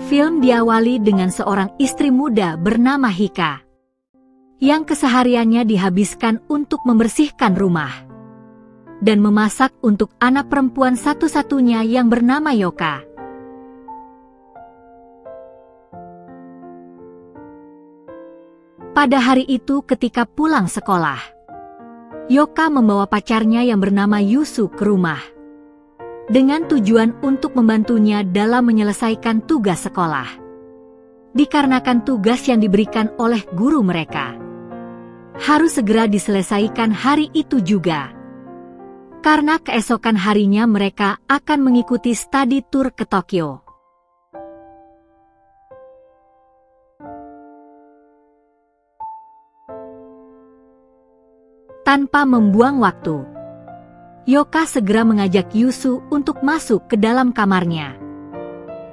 Film diawali dengan seorang istri muda bernama Hika, yang kesehariannya dihabiskan untuk membersihkan rumah dan memasak untuk anak perempuan satu-satunya yang bernama Yoka. Pada hari itu ketika pulang sekolah, Yoka membawa pacarnya yang bernama Yusu ke rumah dengan tujuan untuk membantunya dalam menyelesaikan tugas sekolah. Dikarenakan tugas yang diberikan oleh guru mereka harus segera diselesaikan hari itu juga, karena keesokan harinya mereka akan mengikuti study tour ke Tokyo. Tanpa membuang waktu, Yoka segera mengajak Yusu untuk masuk ke dalam kamarnya,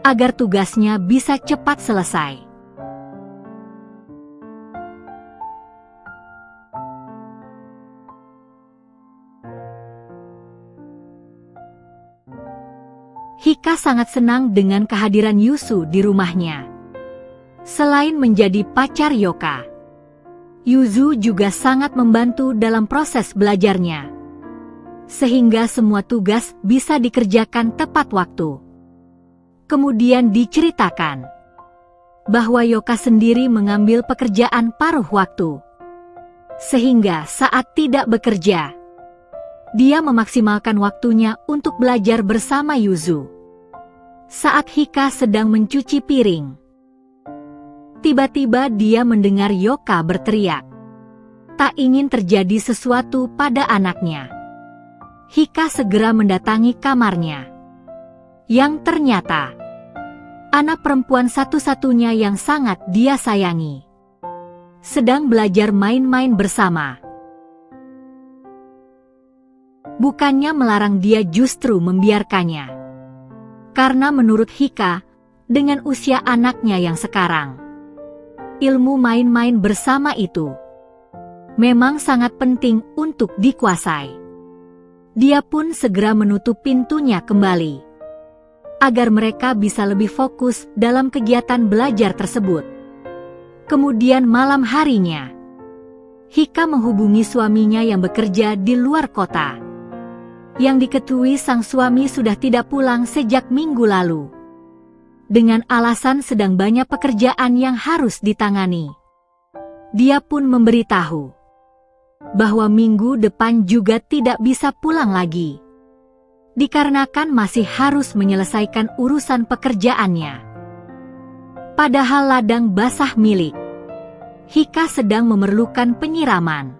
agar tugasnya bisa cepat selesai. Hika sangat senang dengan kehadiran Yusu di rumahnya. Selain menjadi pacar Yoka, Yusu juga sangat membantu dalam proses belajarnya, sehingga semua tugas bisa dikerjakan tepat waktu. Kemudian diceritakan bahwa Yoka sendiri mengambil pekerjaan paruh waktu, sehingga saat tidak bekerja, dia memaksimalkan waktunya untuk belajar bersama Yusu. Saat Hika sedang mencuci piring, tiba-tiba dia mendengar Yoka berteriak. Tak ingin terjadi sesuatu pada anaknya, Hika segera mendatangi kamarnya, yang ternyata anak perempuan satu-satunya yang sangat dia sayangi sedang belajar main-main bersama. Bukannya melarang, dia justru membiarkannya, karena menurut Hika, dengan usia anaknya yang sekarang, ilmu main-main bersama itu memang sangat penting untuk dikuasai. Dia pun segera menutup pintunya kembali, agar mereka bisa lebih fokus dalam kegiatan belajar tersebut. Kemudian malam harinya, Hika menghubungi suaminya yang bekerja di luar kota, yang diketahui sang suami sudah tidak pulang sejak minggu lalu, dengan alasan sedang banyak pekerjaan yang harus ditangani. Dia pun memberitahu bahwa minggu depan juga tidak bisa pulang lagi, dikarenakan masih harus menyelesaikan urusan pekerjaannya. Padahal ladang basah milik Hika sedang memerlukan penyiraman.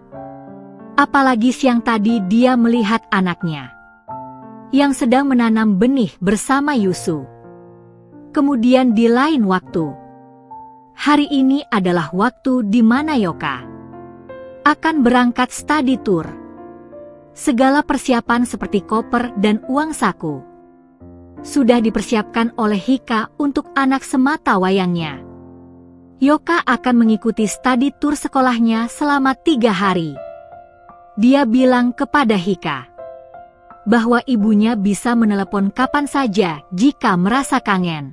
Apalagi siang tadi dia melihat anaknya yang sedang menanam benih bersama Yusu. Kemudian di lain waktu, hari ini adalah waktu di mana Yoka akan berangkat study tour. Segala persiapan seperti koper dan uang saku sudah dipersiapkan oleh Hika untuk anak semata wayangnya. Yoka akan mengikuti study tour sekolahnya selama 3 hari. Dia bilang kepada Hika bahwa ibunya bisa menelepon kapan saja jika merasa kangen.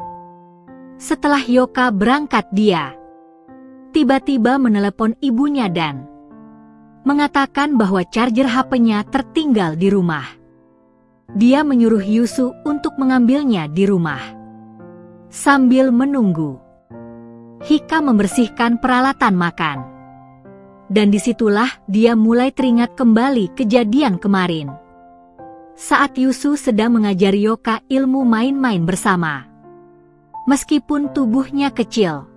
Setelah Yoka berangkat, dia tiba-tiba menelepon ibunya dan mengatakan bahwa charger HP-nya tertinggal di rumah. Dia menyuruh Yusu untuk mengambilnya di rumah. Sambil menunggu, Hika membersihkan peralatan makan. Dan disitulah dia mulai teringat kembali kejadian kemarin, saat Yusu sedang mengajari Yoka ilmu main-main bersama. Meskipun tubuhnya kecil,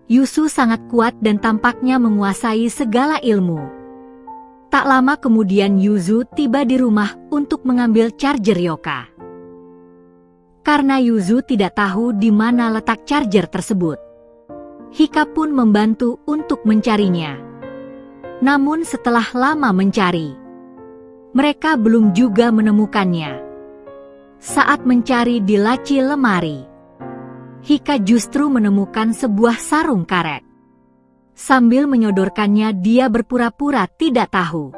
Yusu sangat kuat dan tampaknya menguasai segala ilmu. Tak lama kemudian Yusu tiba di rumah untuk mengambil charger Yoka. Karena Yusu tidak tahu di mana letak charger tersebut, Hika pun membantu untuk mencarinya. Namun setelah lama mencari, mereka belum juga menemukannya. Saat mencari di laci lemari, Hika justru menemukan sebuah sarung karet. Sambil menyodorkannya, dia berpura-pura tidak tahu.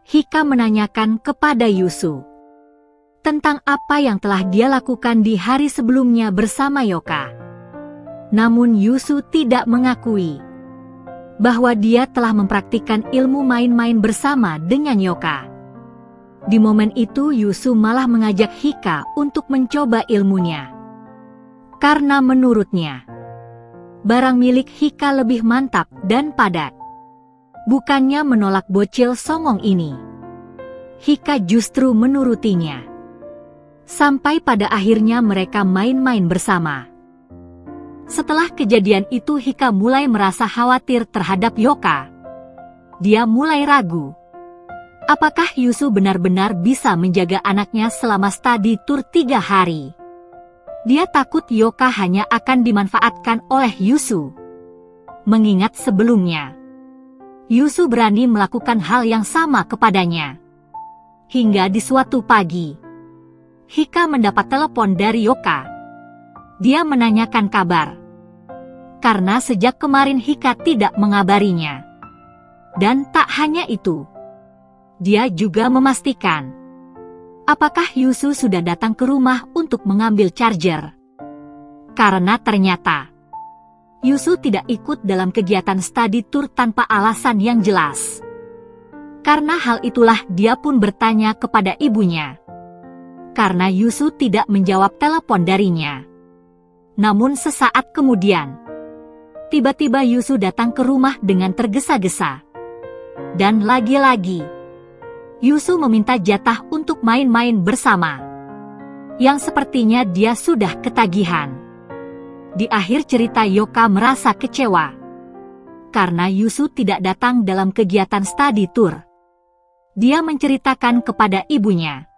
Hika menanyakan kepada Yusu tentang apa yang telah dia lakukan di hari sebelumnya bersama Yoka. Namun Yusu tidak mengakui bahwa dia telah mempraktikkan ilmu main-main bersama dengan Yoka. Di momen itu Yusu malah mengajak Hika untuk mencoba ilmunya. Karena menurutnya, barang milik Hika lebih mantap dan padat. Bukannya menolak bocil songong ini, Hika justru menurutinya. Sampai pada akhirnya mereka main-main bersama. Setelah kejadian itu Hika mulai merasa khawatir terhadap Yoka. Dia mulai ragu. Apakah Yusu benar-benar bisa menjaga anaknya selama study tour 3 hari? Dia takut Yoka hanya akan dimanfaatkan oleh Yusu. Mengingat sebelumnya, Yusu berani melakukan hal yang sama kepadanya. Hingga di suatu pagi, Hika mendapat telepon dari Yoka. Dia menanyakan kabar. Karena sejak kemarin Hika tidak mengabarinya. Dan tak hanya itu, dia juga memastikan apakah Yusu sudah datang ke rumah untuk mengambil charger. Karena ternyata Yusu tidak ikut dalam kegiatan study tour tanpa alasan yang jelas. Karena hal itulah dia pun bertanya kepada ibunya. Karena Yusu tidak menjawab telepon darinya. Namun sesaat kemudian, tiba-tiba Yusu datang ke rumah dengan tergesa-gesa. Dan lagi-lagi, Yusu meminta jatah untuk main-main bersama. Yang sepertinya dia sudah ketagihan. Di akhir cerita Yoka merasa kecewa. Karena Yusu tidak datang dalam kegiatan study tour. Dia menceritakan kepada ibunya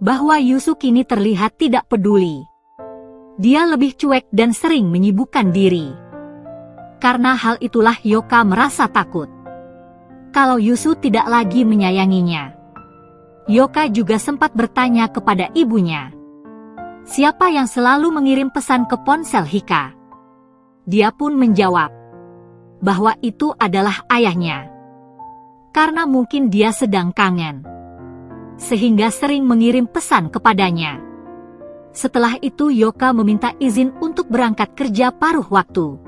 bahwa Yusu kini terlihat tidak peduli. Dia lebih cuek dan sering menyibukkan diri. Karena hal itulah Yoka merasa takut kalau Yusu tidak lagi menyayanginya. Yoka juga sempat bertanya kepada ibunya, siapa yang selalu mengirim pesan ke ponsel Hika? Dia pun menjawab bahwa itu adalah ayahnya. Karena mungkin dia sedang kangen, sehingga sering mengirim pesan kepadanya. Setelah itu Yoka meminta izin untuk berangkat kerja paruh waktu.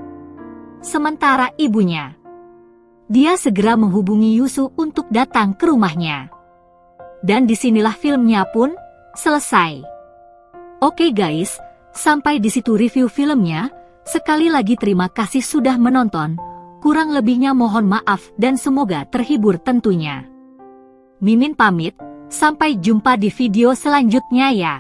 Sementara ibunya, dia segera menghubungi Yusu untuk datang ke rumahnya. Dan disinilah filmnya pun selesai. Oke guys, sampai di situ review filmnya. Sekali lagi terima kasih sudah menonton. Kurang lebihnya mohon maaf dan semoga terhibur tentunya. Mimin pamit, sampai jumpa di video selanjutnya ya.